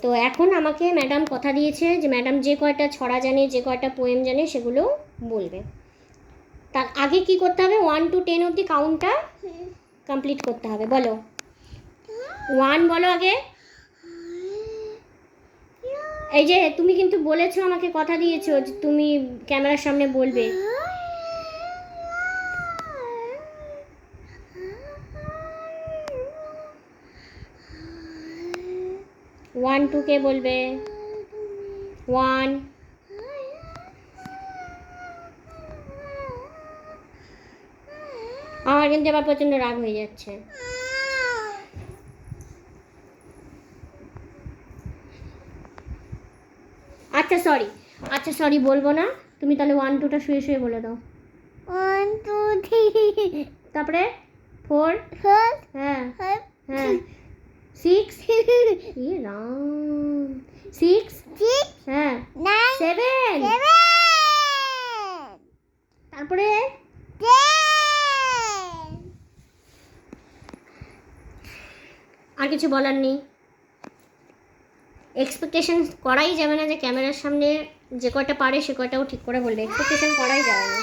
তো এখন আমাকে ম্যাডাম কথা দিয়েছে যে ম্যাডাম যে কয়টা ছড়া জানে, যে কয়টা পোয়েম জানে সেগুলো বলবে। তার আগে কি করতে হবে, 1 to 10 অবধি কাউন্টটা কমপ্লিট করতে হবে। বলো 1 বলো আগে। এই যে তুমি কিন্তু বলেছো, আমাকে কথা দিয়েছো যে তুমি ক্যামেরার সামনে বলবে। 1 2 কে বলবে 1। আমার কিন্তু আবার প্রচণ্ড রাগ হয়ে যাচ্ছে। আচ্ছা সরি বলবো না, তুমি তাহলে 1 2টা শুয়ে শুয়ে বলে দাও। 1 2 3 তারপরে 4 হ্যাঁ হ্যাঁ 6 ইয়ে রাম 6 হ্যাঁ 7 তারপরে 10। আর কিছু বলার নেই। এক্সপেকটেশন করাই যাবে না যে ক্যামেরার সামনে যে কয়টা পারে সে কয়টাও ঠিক করে বলবে, এক্সপেকটেশন করাই যাবে না।